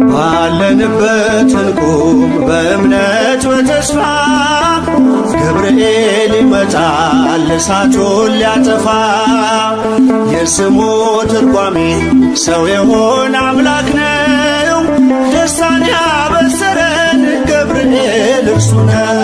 ባለንበት እንቁም በእምነት በተስፋ ገብርኤል ይመጣል እሳቱን ሊያጠፋ። የስሙ ትርጓሜ ሰው የሆነ አምላክ ነው። ደስታን ያበሰረን ገብርኤል እርሱ ነው።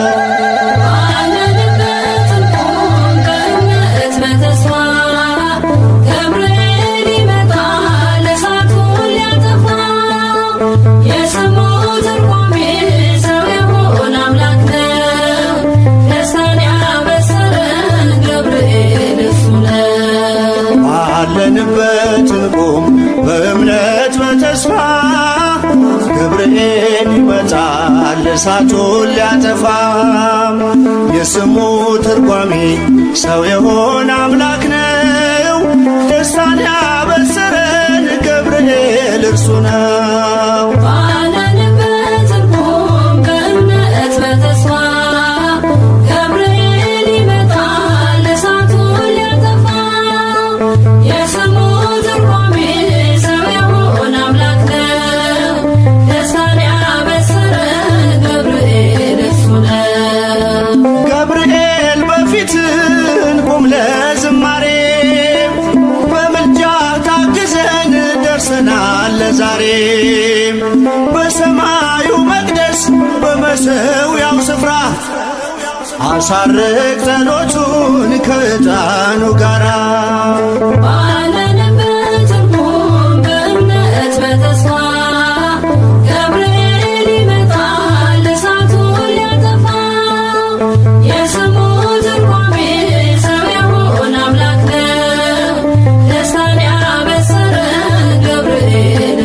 ባለንበት እንቁም በእምነት በተስፋ ገብርኤል ይመጣል እሳቱን ሊያጠፋ። የስሙ ትርጓሜ ሰው የሆነ አምላክ ነው። ደስታን ያበሰረን ገብርኤል እርሱ ነው። ዛሬ በሰማዩ መቅደስ በመሠዊያው ስፍራ አሳርግ ጸሎቱን ከዕጣኑ ጋራ። ባለንበት እንቁም በእምነት በተስፋ ገብርኤል ይመጣል እሳቱን ሊያጠፋ። የስሙ ትርጓሜ ሰው የሆነ አምላክ ነው። ደስታን ያበሰረን ገብርኤል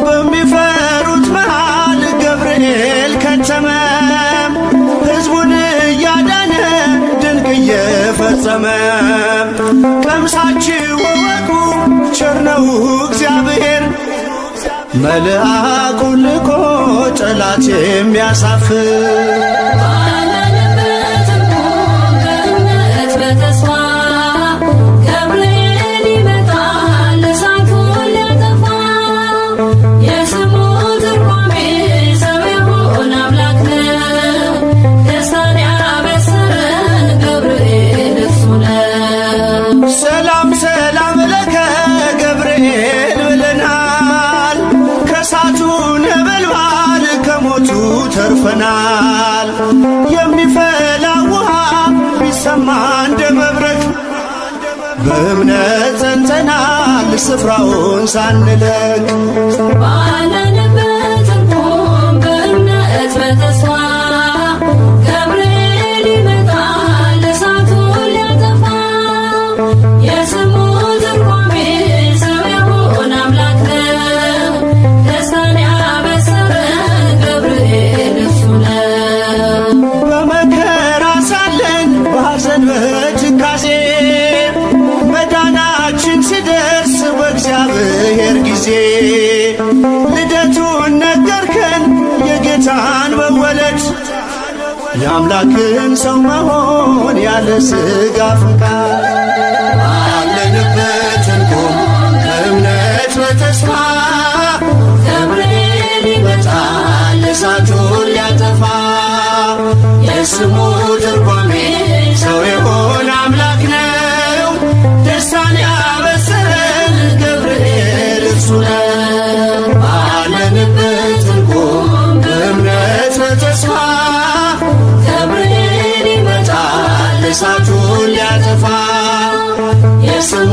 በሚፈሩት መሃል ገብርኤል ከተመ። ሕዝቡን እያዳነ ድንቅ እየፈጸመ። ቀምሳችሁ እወቁ ቸር ነው እግዚአብሔር፣ መልአኩን ልኮ ጠላት የሚያሳፍር። ባለንበት እንቁም በእምነት በተስፋ ሰላም ሰላም ለከ ገብርኤል ብለናል። ከእሳቱ ነበልባል ከሞቱ ተርፈናል። የሚፈላ ውሃ ቢሰማ እንደ መብረቅ በእምነት ጸንተናል ስፍራውን ሳንለቅ። ባለንበት እንቁም በእምነት በተስፋ ገብርኤል ይመጣል እሳቱን ሊያጠፋ። የስሙ ትርጓሜ ሰው የሆነ አምላክ ነው። ደስታን ያበሰረን ገብርኤል እርሱ ነው። በመከራ ሳለን በሐዘን በትካዜ መዳናችን ሲደርስ በእግዚአብሔር ጊዜ ልደቱን ነገርከን የጌታን መወለድ፣ የአምላክን ሰው መሆን ያለ ሥጋ ፈቃድ። ባለንበት እንቁም በእምነት በተስፋ ገብርኤል ይመጣል እሳቱን ሊያጠፋ። የስሙ ትርጓሜ ሰው የሆነ አምላክ ነው። ደስታን ያበሰረን ገብርኤል እርሱ ነው። ባለንበት እንቁም በእምነት በተስፋ ገብርኤል ይመጣል እሳቱን ሊያጠፋ። የስሙ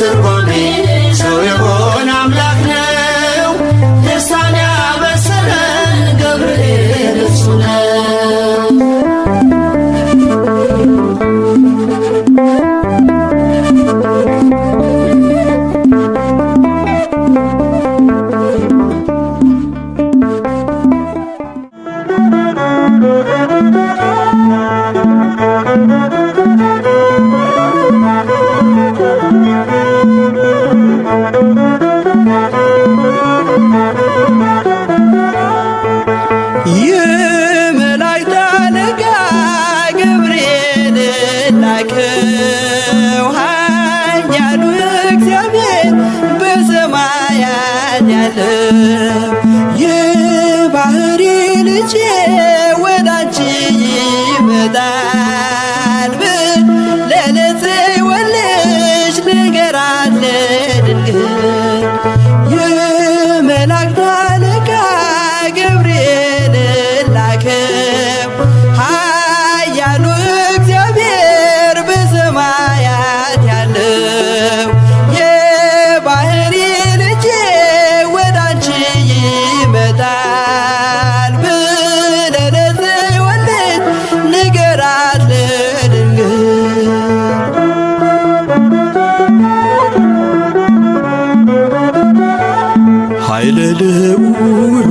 ትርጓሜ ሰው የሆነ አምላክ ነው። ደስታን ያበሰረን ገብርኤል እርሱ ነው። የመላእክት አለቃ ገብርኤል ላከው ኃያሉ እግዚአብሔር በሰማያት ያለው የባህሪ ልጄ ወዳንቺ ይመጣል ብለህ ለጽዮን ልጅ ንገራት ለድንግል። የመላእክት አለቃ ገብርኤል ላከው ኃያሉ እግዚአብሔር በሰማያት ያለው የባህሪ ልጄ ወዳንቺ ይመጣል ብለህ ለጽዮን ልጅ ንገራት ለድንግል። ኃይለ ልዑል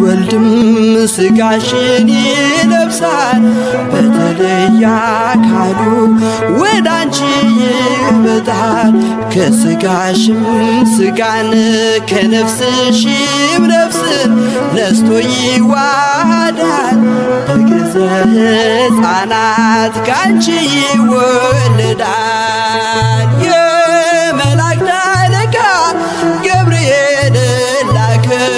ወልድም ሥጋሽን ይለብሳል በተለየ አካሉ ወዳንቺ ይመጣል። ከሥጋሽም ሥጋን ከነፍስሽም ነፍስን ነስቶ ይዋሃዳል። በግዘ ሕፃናት ካንቺ ይወለዳል። የመላእክት አለቃ ገብርኤል ላከው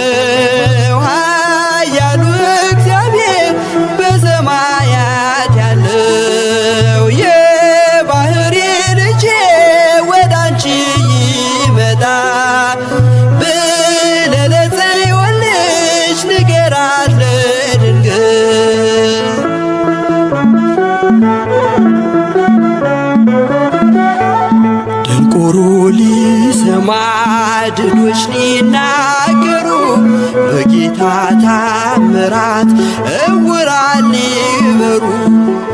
ኃያሉ እግዚአብሔር በሰማያት ያለው የባህሪ ልጄ ወዳንቺ ይመጣል ብለህ ለጽዮን ልጅ ንገራት ለድንግል። ደንቆሮ ሊሰማ ድዶች ሊናገሩ በጌታ ታምራት ዕውራን ሊበሩ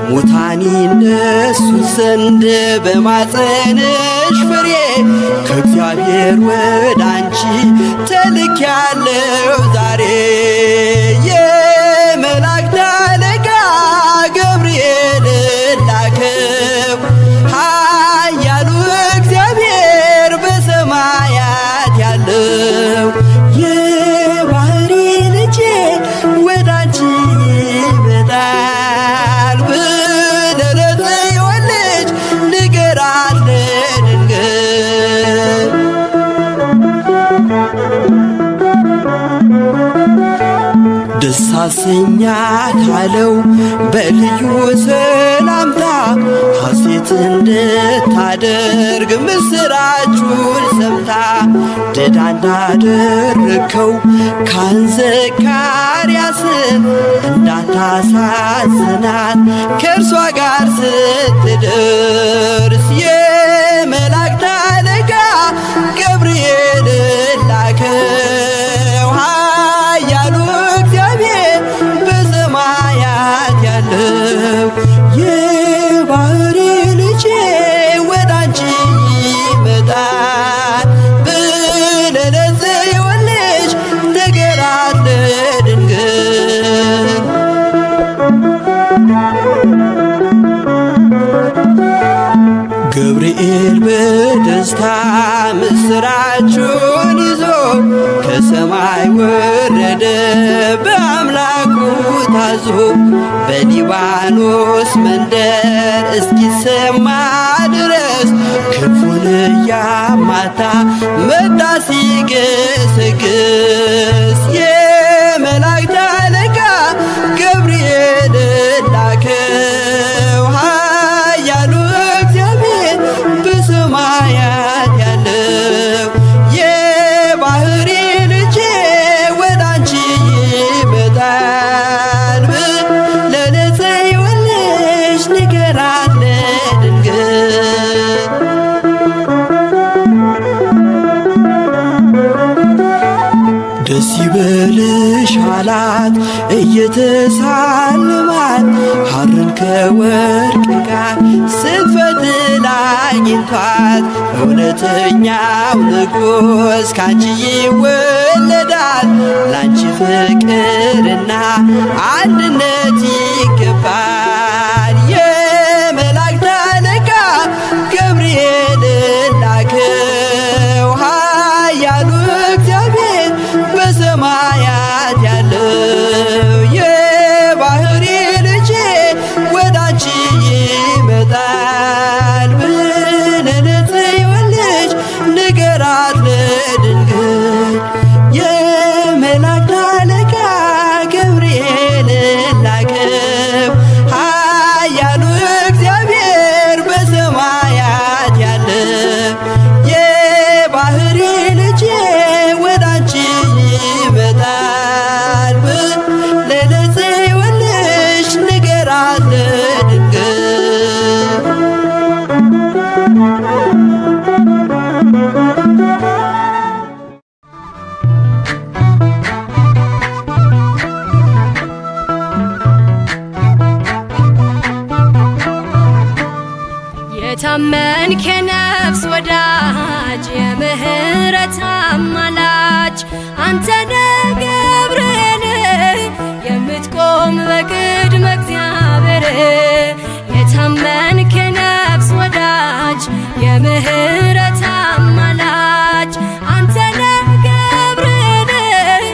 ሙታን ይነሱ ዘንድ በማፀንሽ ፍሬ ከእግዚአብሔር ወዳንቺ ተልኬያለሁ ዛሬ። የመላእክት አለቃ ገብርኤል ላከው ኃያሉ እግዚአብሔር በሰማያት ያለው የባህሪ ልጄ ወዳንቺ ይመጣል ብለህ ለጽዮን ልጅ ንገራት ለድንግል። ደስ አሰኛት አለው በልዩ ሰላምታ ሐሴት እንድታደርግ ምስራቹን ሰምታ ድዳ እንዳደረግከው ካህን ዘካርያስን እንዳታሳዝናት ከእርሷ ጋር ስትደርስ የመላእክት አለቃ ገብርኤል ላከው ኃያሉ እግዚአብሔር በሰማያት ያለው የባህሪ ልጄ ወዳንቺ ይመጣል ብለህ ለጽዮን ልጅ ንገራት ለድንግል። ገብርኤል በደስታ ምስራቹን ይዞ ከሰማይ ወረደ በአምላኩ ታዞ በሊባኖስ መንደር እስኪሰማ ድረስ ክፉን እያማታ መጣ ሲገሰግስ። የመላእክት አለቃ ገብርኤል ላከው ኃያሉ እግዚአብሔር በሰማያት ያለው የባህሪ ልጄ ወዳንቺ ይመጣል ብለህ ለጽዮን ልጅ ንገራት ለድንግል። ደስ ይበልሽ አላት እየተሳለማት ሐርን ከወርቅ ጋር ስትፈትል አግኝቷት እውነተኛው ንጉሥ ካንቺ ይወለዳል። ላንቺ ፍቅርና አንድነት ይገባል። የመላእክት አለቃ ገብርኤል ላከው ኃያሉ እግዚአብሔር በሰማያት ያለው የታመንክ የነፍስ ወዳጅ የምህረት አማላጅ አንተነ ገብርኤል የምትቆም በቅድመ እግዚአብሔር የታመንክ የነፍስ ወዳጅ የምህረት አማላጅ አንተነ ገብርኤል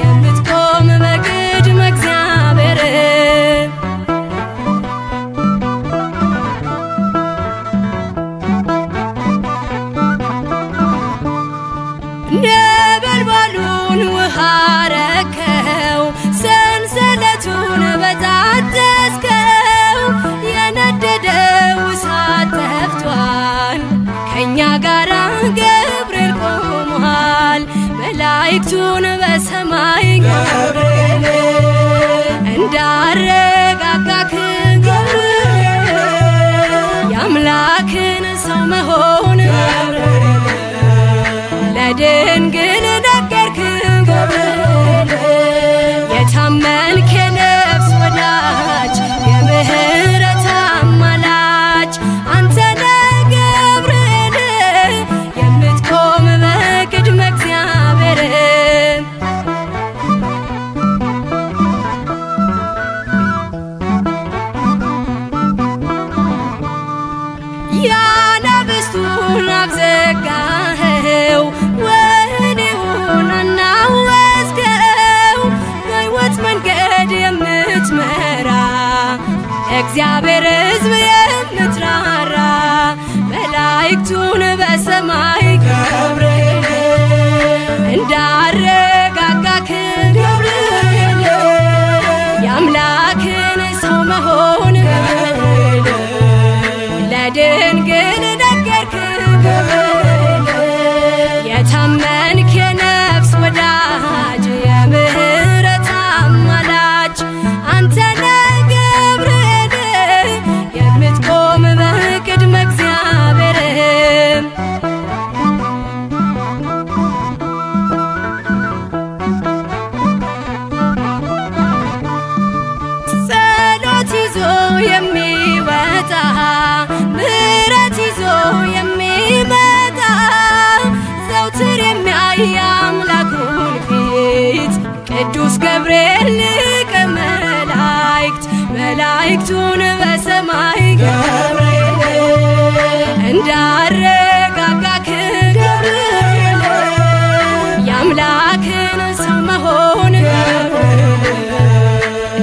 የምትቆም በቅድመ እግዚአብሔር ነበልባሉን ውሃ ረከው ሰንሰለቱን በጣጠስከው የነደደው እሳት ጠፍቷል ከእኛ ጋር ገብርኤል ቆሟል መላእክቱን በሰማይ ገብርኤል እንዳረጋጋክ ገብርኤል የአምላክን ሰው መሆን ለድንግል ነገርክ ገብርኤል የታመንክ የነፍስ ወዳጅ የምህረት አማላጅ አንተነ ገብርኤል የምትቆም በቅድመ እግዚአብሔር ያናብስቱን አፍ ዘጋኸው ወህኒውን አናወጽከው በሕይወት መንገድ የምትመራ እግዚአብሔር ሕዝብ የምትራራ መላእክቱን በሰማይ ገብርኤል እንዳረጋጋክ ገብርኤል የአምላክን ሰው መሆን ለድንግል ነገርክ ገብርኤል የታመንክ የነፍስ ወዳጅ የምህረት አማላጅ አንተነ ገብርኤል የምትቆም በቅድመ እግዚአብሔር ጸሎት ይዞ የሚወጣ ምሕረት ይዞ የሚመጣ ዘውትር የሚያይ አምላኩን ፊት ቅዱስ ገብርኤል ሊቀ መላእክት መላእክቱን በሰማይ ገብርኤል እንዳረጋጋክ ገብርኤል የአምላክን ሰው መሆን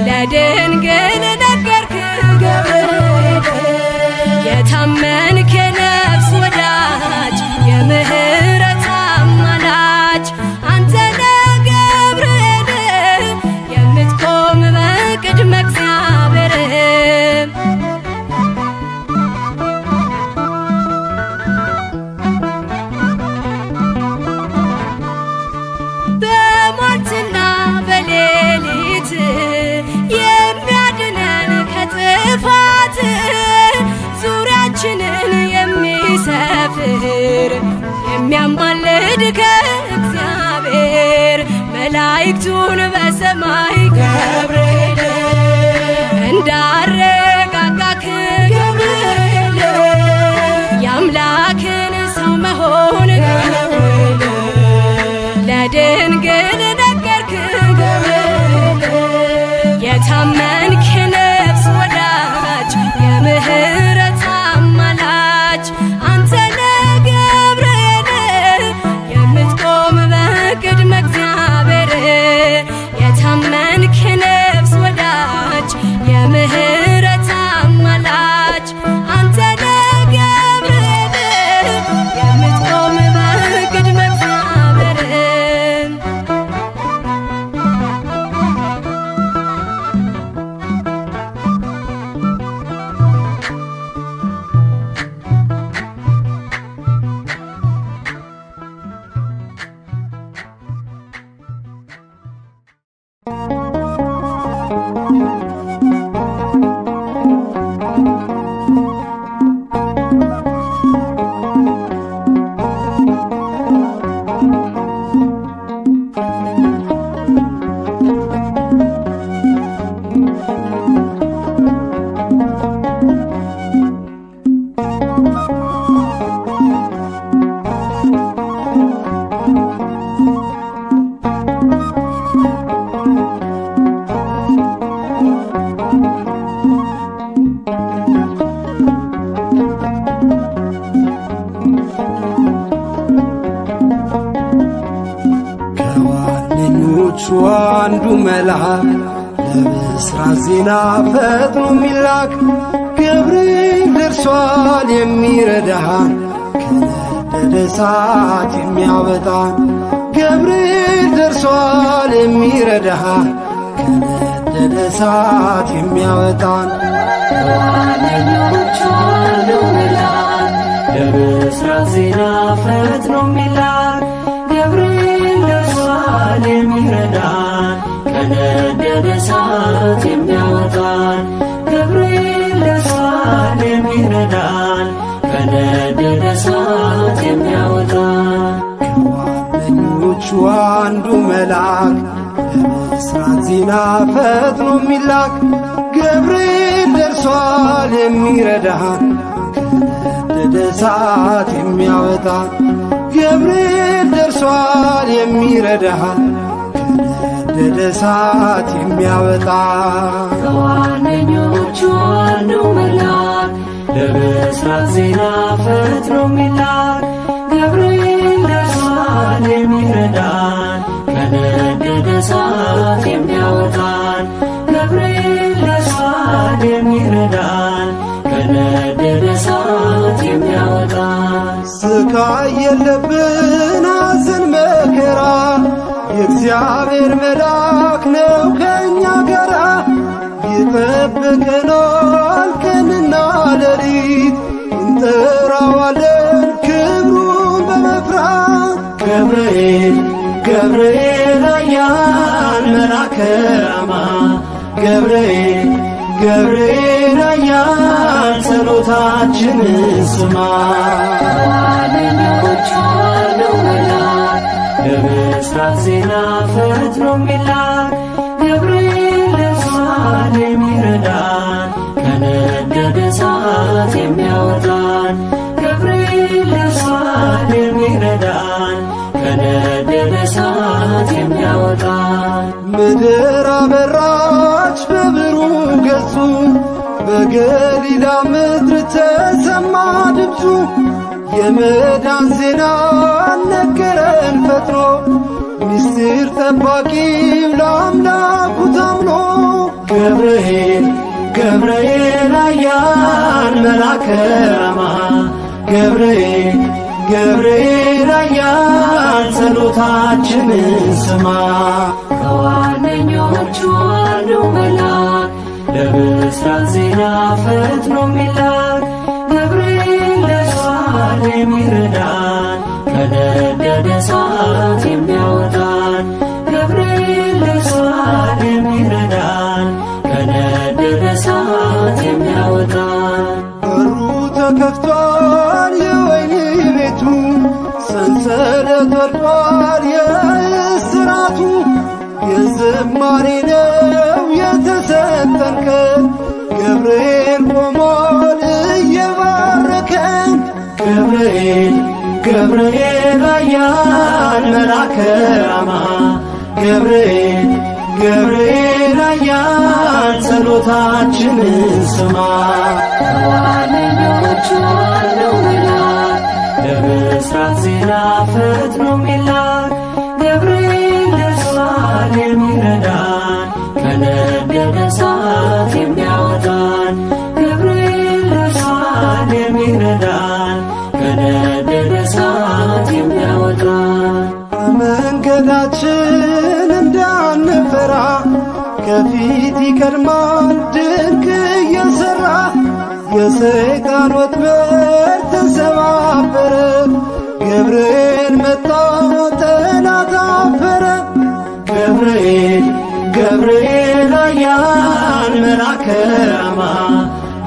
ለድንግል ነገርክ ገብርኤል የታመንክ የነፍስ ወዳጅ የምህረት አማላጅ አንተነ ገብርኤል የምትቆም በቅድመ እግዚአብሔር በሟርትና በሌሊት የሚያድነን ከጥፋት ዙሪያችንን የሚሰፍር የሚያማልድ ከእግዚአብሔር መላእክቱን በሰማይ ገብርኤል እንዳረጋጋክ ገብርኤል የአምላክን ሰው መሆን ለድንግል ነገርክ ገብርኤል የታመንክ የነፍስ ወዳጅ የምህረት አማላጅ አንተነ ገብርኤል የምትቆም በቅድመ እግዚአብሔር የታመንክ የነፍስ ወዳጅ የምህረት አማላጅ አንተነ ገብርኤል የምትቆም በቅድመ እግዚአብሔር ከዋነኞቹ አንዱ መልአክ ለብስራት ዜና ፈጥኖ የሚላክ ገብርኤል ደርሷል የሚረዳን ከነደደ እሳት የሚያወጣን ገብርኤል ደርሷል የሚረዳን ከነደደ እሳት የሚያወጣን ከዋነኞቹ አንዱ መልአክ ለብስራት ዜና ፈጥኖ የሚላክ ገብርኤል ደርሷል የሚረዳን ከነደደ እሳት የሚያወጣን ገብርኤል ደርሷል የሚረዳን ከነደደ እሳት የሚያወጣን ከዋነኞቹ አንዱ መልአክ ለብስራት ዜና ፈጥኖ የሚላክ ገብርኤል ደርሷል የሚረዳን ከነደደ እሳት የሚያወጣን ገብርኤል ደርሷል የሚረዳን ከነደደ እሳት የሚያወጣን ከዋነኞቹ አንዱ መልአክ ለብስራት ዜና ፈጥኖ የሚላክ ገብርኤል ደርሷል የሚረዳን ከነደደ እሳት የሚያወጣን ገብርኤል ደርሷል የሚረዳን ከነደደ እሳት የሚያወጣን ስቃይ የለብን ሐዘን መከራ የእግዚአብሔር መልአክ ነው ከእኛ ጋራ ይጠብቀናል ቀንና ሌሊት እንጠራዋለን ክብሩን በመፍራት ገብርኤል ገብርኤል ኃያል መልአከ ራማ ገብርኤል ገብርኤል ኃያል ጸሎታችንን ስማ ከዋነኞቹ አንዱ መልአክ ለብስራት ዜና ፈጥኖ የሚላክ ገብርኤል ደርሷል የሚረዳን ከነደደ እሳት የሚያወጣን ገብርኤል ደርሷል የሚረዳን ከነደደ እሳት የሚያወጣን ምድር አበራች በብሩህ ገጹ በገሊላ ምድር ተሰማ ድምፁ የመዳን ዜና ነገረን ፈጥኖ ምስጢር ጠባቂው ለአምላኩ ታምኖ ገብርኤል ገብርኤል ኃያል መልአከ ራማ ገብርኤል ገብርኤል ኃያል ጸሎታችንን ስማ ከዋነኞቹ አንዱ መልአክ ለብስራት ዜና ፈጥኖ የሚላክ ገብርኤል ደርሷል የሚረዳን ከነደደ እሳት የሚያወጣን ገብርኤል ደርሷል የሚረዳን ከነደደ እሳት የሚያወጣን በሩ ተከፍቷል የወህኒ ቤቱ ሰንሰለት ወድቋል የእስራቱ የዝማሬ ነው የተሰጠን ቀን ገብርኤል ቆሟል እየባረከን ገብርኤል ገብርኤል ኃያል መልአከ ራማ ገብርኤል ገብርኤል ኃያል ጸሎታችንን ስማ ከዋነኞቹ አንዱ መልአክ ለብስራት ዜና ፈጥኖ የሚላክ ገብርኤል ደርሷል የሚረዳን ከነደደ እሳት የሚያወጣን ገብርኤል ደርሷል የሚረዳን ከነደደ እሳት የሚያወጣን መንገዳችን እንዳንፈራ ከፊት ይቀድማል ድንቅ እየሠራ የሰይጣን ወጥመድ ተሰባበረ ገብርኤል መጣ ጠላት አፈረ ገብርኤል ገብርኤል ኃያል መልአከ ራማ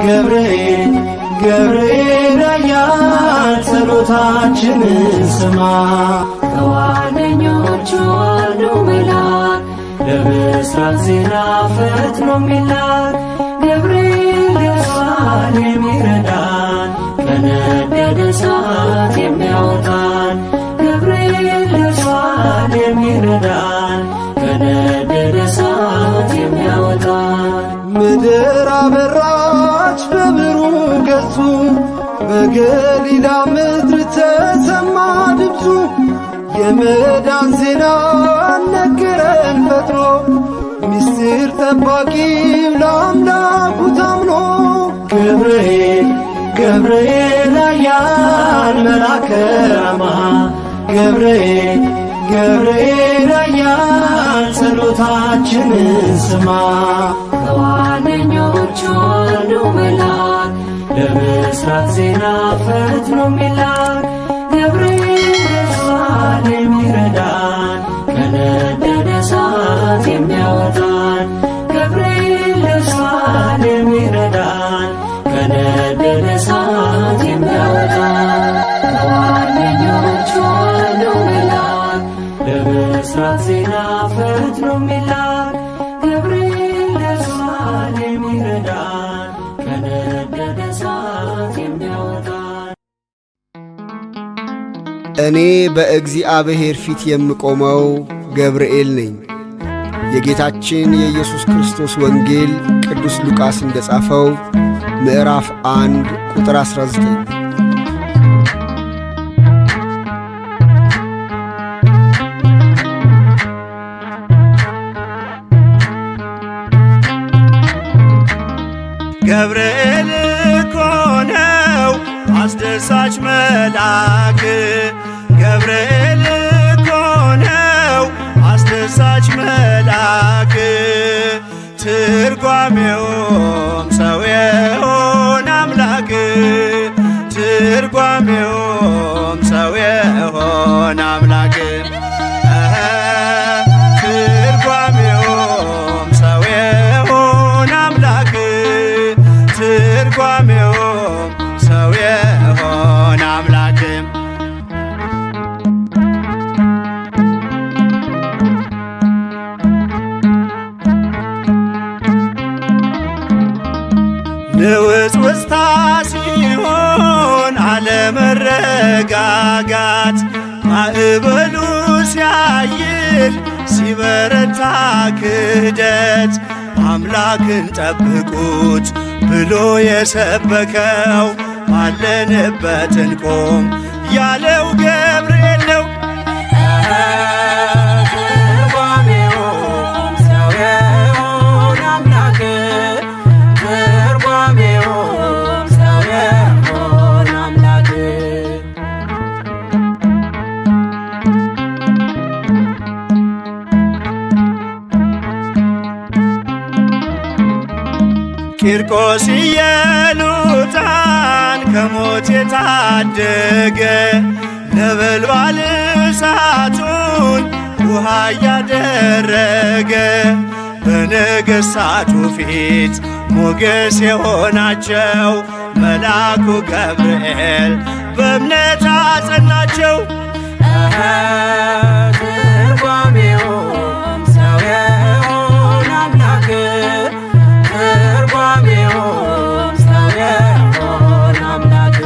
ገብርኤል ገብርኤል ኃያል ጸሎታችንን ስማ ከዋነኞቹ አንዱ መልአክ ለብስራት ዜና ፈጥኖ የሚላክ ገብርኤል ደርሷል የሚረዳን ከነደደ እሳት የሚያወጣን ገብርኤል ደርሷል የሚረዳን ከነደደ እሳት የሚያወጣን ምድር አበራች በብሩህ ገጹ በገሊላ ምድር ተሰማ ድምፁ የመዳን ዜና ነገረን ፈጥኖ ምስጢር ጠባቂው ለአምላኩ ታምኖ ገብርኤል ገብርኤል ኃያል መልአከ ራማ ገብርኤል ገብርኤል ኃያል ጸሎታችንን ስማ ከዋነኞቹ አንዱ መልአክ ለምሥራቅ ዜና ፈጥኖ የሚላክ ገብርኤል ደርሷል የሚረዳን ከነደደ እሳት የሚያወጣን ገብርኤል ደርሷል የሚረዳን ከነደደ እሳት የሚያወጣን ከዋነኞቹ አንዱ መልአክ ለምሥራቅ ዜና ፈጥኖ የሚላክ ገብርኤል ደርሷል የሚረዳን ከነደደ እሳት የሚያወጣን። እኔ በእግዚአብሔር ፊት የምቆመው ገብርኤል ነኝ። የጌታችን የኢየሱስ ክርስቶስ ወንጌል ቅዱስ ሉቃስ እንደ ጻፈው ምዕራፍ 1 ቁጥር 19። ገብርኤል እኮ ነው አስደሳች መልአክ ገብርኤል እኮ ነው አስደሳች መልአክ ትርጓሜውም ሰው የሆነ አምላክ ትርጓሜውም ሰው የሆነ አምላክ ትርጓሜውም ሰው የሆነ አምላክ ትርጓሜውም ሰው የሆነ አምላክ ንውጽውጽታ ሲሆን አለመረጋጋት ማዕበሉ ሲያይል ሲበረታ ክህደት አምላክን ጠብቁት ብሎ የሰበከው ባለንበት እንቆም ያለው ገብርኤል ነው። ትርጓሜውም ሰው የሆነ አምላክ ትርጓሜውም ሰው የሆነ አምላክ ቂርቆስ ኢየሉጣን ከሞት የታደገ ነበልባል እሳቱን ውሃ እያደረገ በነገሥታቱ ፊት ሞገስ የሆናቸው መልአኩ ገብርኤል በእምነት አጸናቸው። ትርጓሜውም ሰው የሆነ አምላክ ትርጓሜውም ሰው የሆነ አምላክ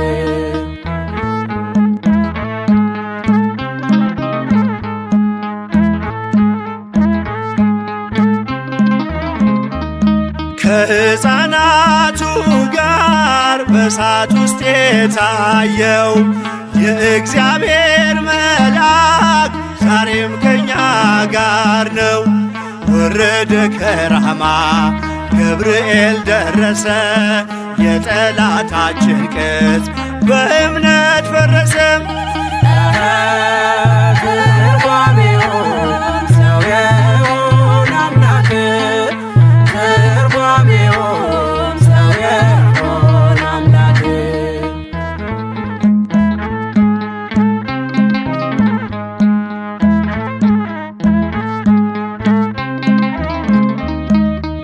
ከሕፃናቱ ጋር በእሳት ውስጥ የታየው የእግዚአብሔር መልአክ ዛሬም ከኛ ጋር ነው። ወረደ ከራማ ገብርኤል ደረሰ የጠላታችን ቅጽ በእምነት ፈረሰ። ትርጓሜውም ሰው የሆነ አምላክ ትርጓሜውም ሰው የሆነ አምላክ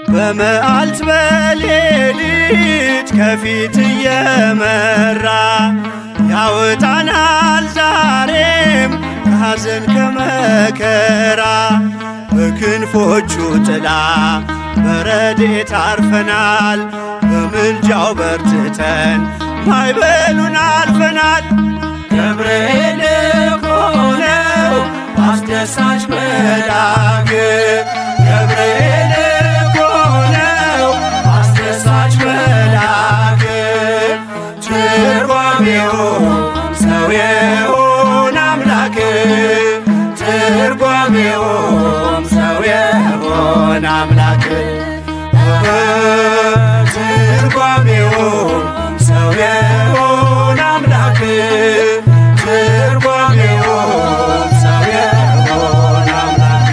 በመዓልት በሌሊት ከፊት እየመራ ያወጣናል ዛሬም ከሐዘን ከመከራ በክንፎቹ ጥላ በረድኤት አርፈናል በምልጃው በርትተን ማዕበሉን አልፈናል። ገብርኤል እኮ ነው አስደሳች መልአክ ገብርኤል እኮ ነው አስደሳች መልአክ ትርጓሜው ሰው የሆነ አምላክ አምላክ ትርጓሜውም ሰው የሆነ አምላክ ትርጓሜውም ሰው የሆነ አምላክ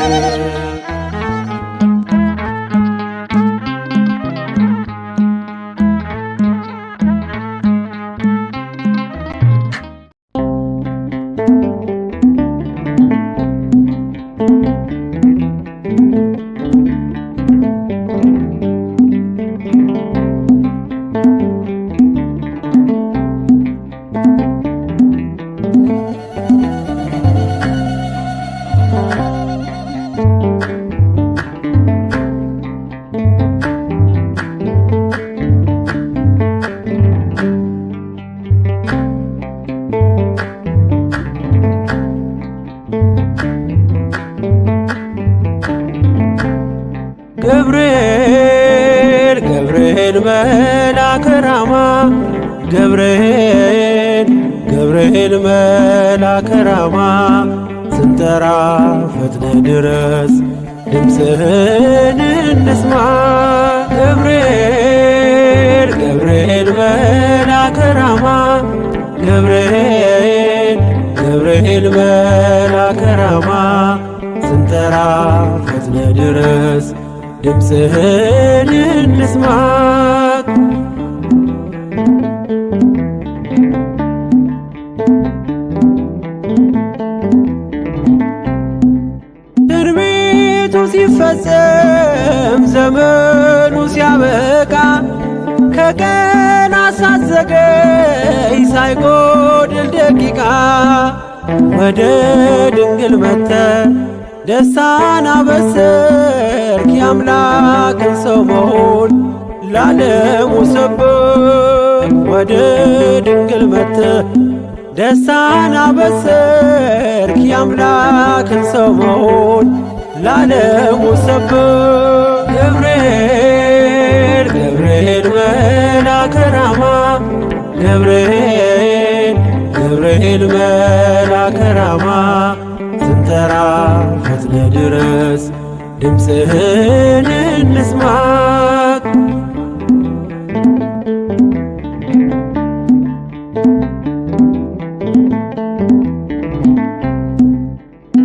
ገብርኤል ገብርኤል መልአከ ራማ ገብርኤል ገብርኤል መልአከ ራማ ስንጠራ ፈጥነ ድረስ ድምፅህን እንስማ ገብርኤል ገብርኤል መልአከ ራማ ገብርኤል ገብርኤል መልአከ ራማ ስንጠራ ፈጥነ ድረስ ድምፅህን እንስማ ትንቢቱ ሲፈጸም ዘመኑ ሲያበቃ ከቀናት ሳትዘገይ ሳይጎድል ደቂቃ ወደ ድንግል መጥተህ ደስታን አበሰርክ የአምላክን ሰው መሆን ለዓለሙ ሰብክ ወደ ድንግል መጥተህ ደስታን አበሰርክ የአምላክን ሰው መሆን ለዓለሙ ሰብክ ገብርኤል ገብርኤል መልአከ ራማ ገብርኤል ገብርኤል መልአከ ራማ ስንጠራ ፈጥነ ድረስ ድምፅህን እንስማ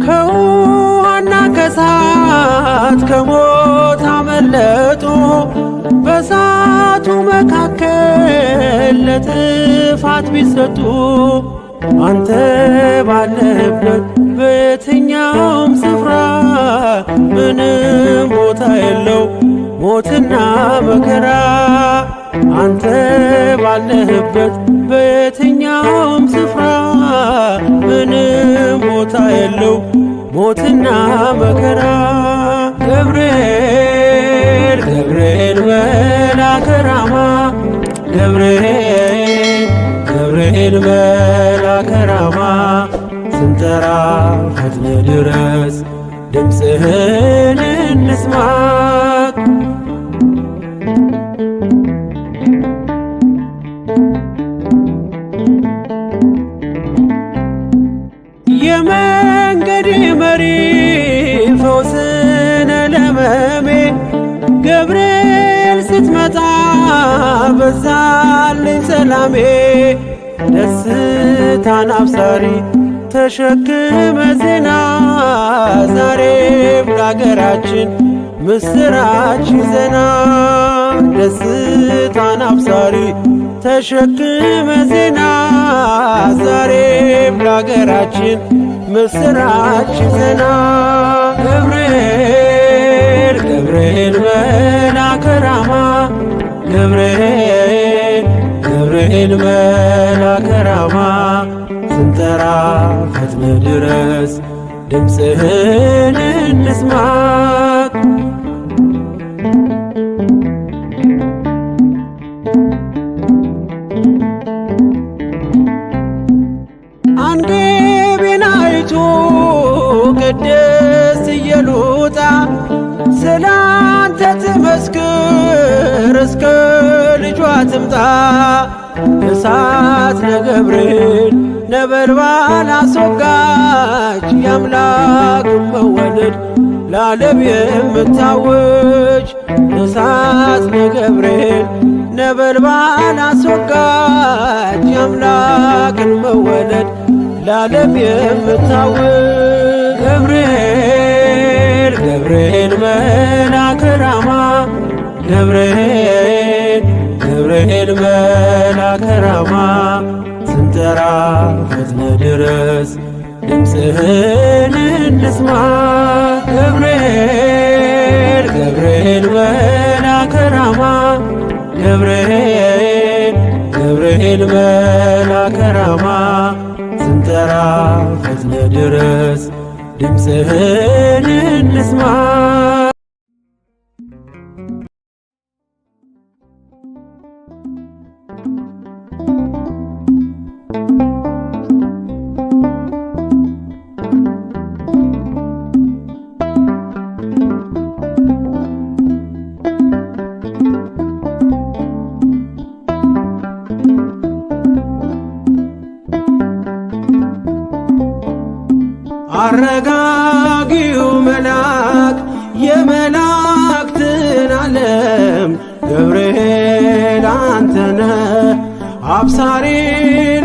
ከውሃና ከእሳት ከሞት አመለጡ በእሳቱ መካከል ለጥፋት ቢሰጡ አንተ ባለህበት በየትኛውም ስፍራ ምንም ቦታ የለው ሞትና መከራ አንተ ባለህበት በየትኛውም ስፍራ ምንም ቦታ የለው ሞትና መከራ ገብርኤል ገብርኤል መልአከ ራማ ገብርኤል ገብርኤል መልአከ ራማ ስንጠራ ፈጥነ ድረስ ድምፅህን እንስማ የመንገድ መሪ ፈውስነ ለመሜ ገብርኤል ስትመጣ በዛልኝ ሰላሜ ደስታን አብሳሪ ተሸክመ ዜና ዛሬም ለአገራችን ምስራች ዜና ደስታን አብሳሪ ተሸክመ ዜና ዛሬም ለአገራችን ምስራች ዜና ገብርኤል ገብርኤል መልአከ ራማ ገብርኤል ገብርኤል መልአከ ራማ ስንጠራ ፈጥነ ድረስ ድምፅህን እንስማ አንገቤን አይቶ ቅድስት ኢየሉጣ ስላንተ ትመስክር እስከ ልጇ ትምጣ እሳት ነገብርኤል ነበልባል አስወጋች የአምላክን መወለድ ለዓለም የምታውጅ እሳት ነገብርኤል ነበልባል አስወጋጅ የአምላክን መወለድ ለዓለም የምታውጅ ገብርኤል ገብርኤል መልአከ ራማ ገብርኤል መልአከ ራማ ስንጠራ ፈጥነ ድረስ ድምፅህን እንስማ ገብርኤል መልአከ ራማ ገብርኤል መልአከ ራማ ስንጠራ ፈጥነ ድረስ ድምፅህን እንስማ አረጋጊው መልአክ የመላእክትን ዓለም ገብርኤል አንተነ አብሳሪ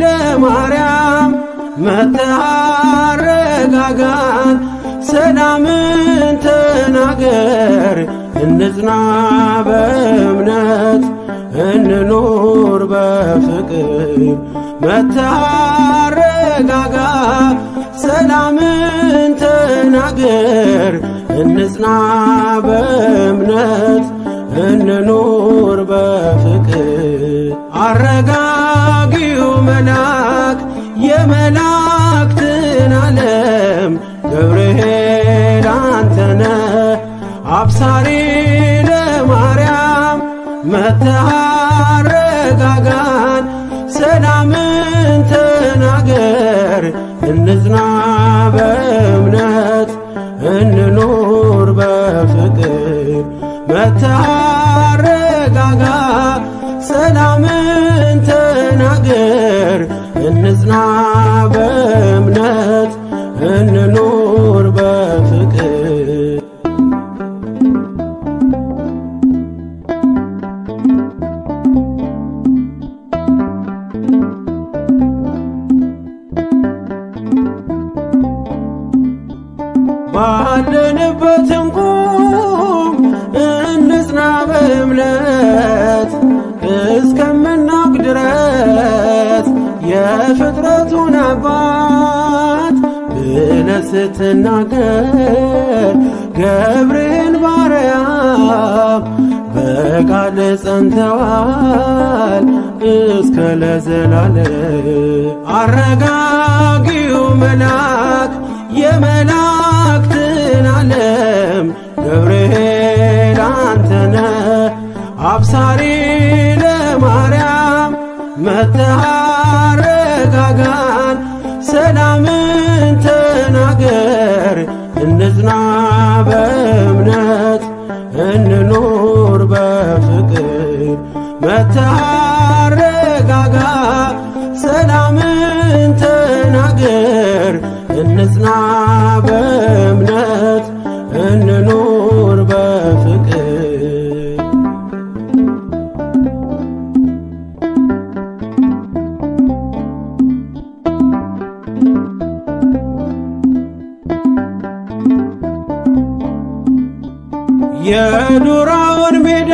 ለማርያም መጥተህ አረጋጋን ሰላምን ተናገር እንጽና በእምነት እንኑር በፍቅር መጥተህ አረጋጋ ሰላምን ተናገር እንጽና በእምነት እንኑር በፍቅር አረጋጊው መልአክ የመላእክትን ዓለም ገብርኤል አንተነ አብሳሪ ለማርያም መጥተህ አረጋጋን ሰላምን ተናገር እንጽና በእምነት እንኑር በፍቅር መጥተህ አረጋጋ ሰላምን ተናገር እንጽና በእምነት እንኑር በፍቅር ባለንበት እንቁም እንጽና በእምነት እስከምናውቅ ድረስ የፍጥረቱን አባት ብለህ ስትናገር ገብርኤል ባርያም በቃል ጸንተዋል እስከ ለዘላለም አረጋጊው መልአክ የመላእክትን ዓለም ገብርኤል አንተነ አብሳሪ ለማርያም መጥተህ አረጋጋን ሰላምን ተናገር እንጽና በእምነት እንኑር በፍቅር መጥተህ አረጋጋ ሰላምን ተናገር እንጽና በእምነት እንኑር በፍቅር የዱራውን ሜዳ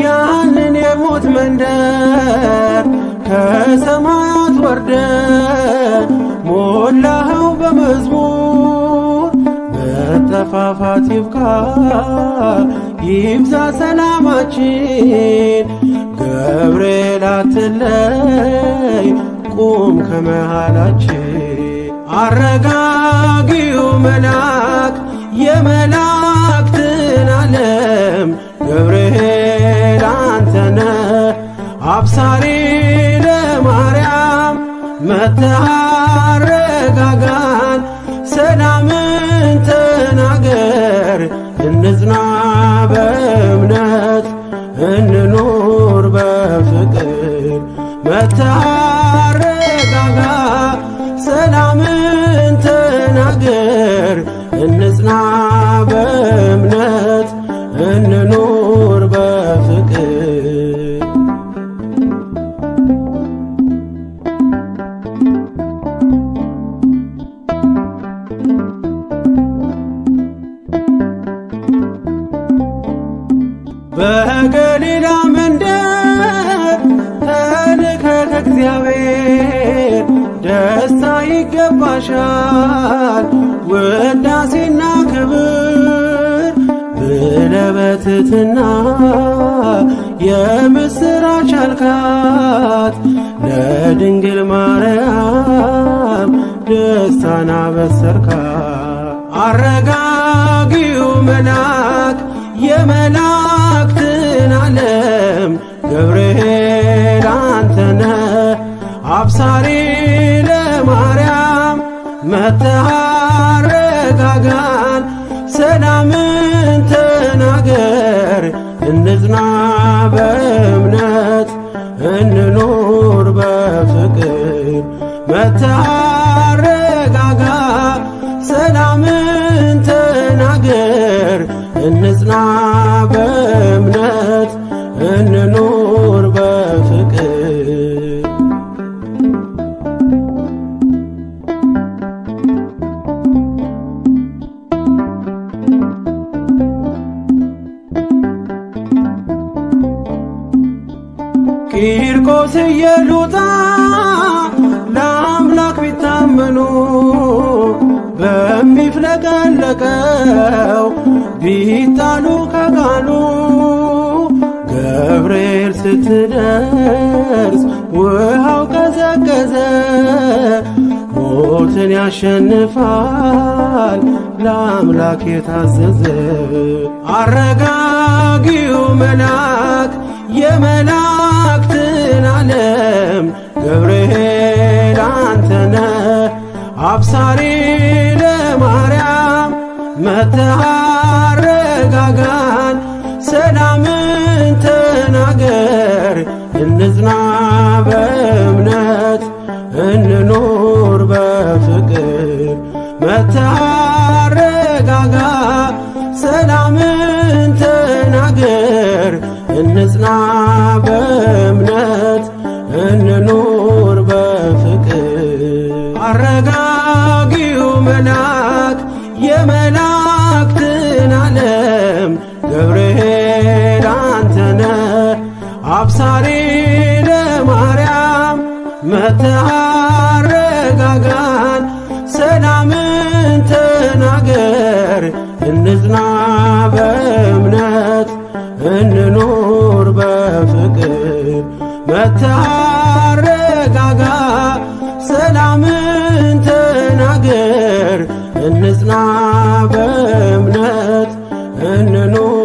ያንን የሞት መንደር ከሰማያት ወርደ ሞላኸው በመዝሙር መጠፋፋት ይብቃ ይብዛ ሰላማችን ገብርኤል አትለይ ቁም ከመሃላችን አረጋጊው መልአክ የመላእክትን ዓለም ገብርኤል አንተነ አብሳሪ ለማርያም መጥተህ አረጋጋን ሰላምን ተናገር እንጽና በእምነት እንኑር በፍቅር መጥተህ አረጋጋ ሰላምን ተናገር እንጽና እንጽና በእምነት እንኑር በፍቅር። በገሊላ መንደር ተልከ ከእግዚአብሔር ደስታ ይገባሻል ውዳሴና ክብር ብለህ በትሕትና የምስራች አልካት ለድንግል ማርያም ደስታን አበሰርካት። አረጋጊው መልአክ የመላእክትን ዓለም ገብርኤል አንተነ አብሳሪ ለማርያም መጥተህ አረጋጋን ሰላምን ተናገር እንጽና በእምነት እንኑር በፍቅር። መጥተህ አረጋጋ ሰላምን ተናገር እንጽና በእምነት እንኑር በፍቅር። ቂርቆስ ኢየሉጣ ለአምላክ ቢታመኑ በሚፍለቀለቀው ቢጣሉ ከቃሉ ገብርኤል ስትደርስ ውሃው ቀዘቀዘ። ሞትን ያሸንፋል ለአምላክ የታዘዘ። አረጋጊው መልአክ የመላእክትን ዓለም ገብርኤል አንተነ አብሳሪ ለማርያም መጥተህ አረጋጋን ሰላምን ተናገር እንጽና በእምነት እንኑር በፍቅር። መጥተህ አረጋጋ ሰላምን ተናገር እንጽና በእምነት እንኑር በፍቅር። አረጋጊው መልአክ የመላእክትን ዓለም ገብርኤል አንተነ አብሳሪ ለማርያም መጥተህ አረጋጋን ሰላምን ተናገር እንጽና በእምነት እንኑር በፍቅር። መጥተህ አረጋጋ ሰላምን ተናገር እንጽና በእምነት እንኑር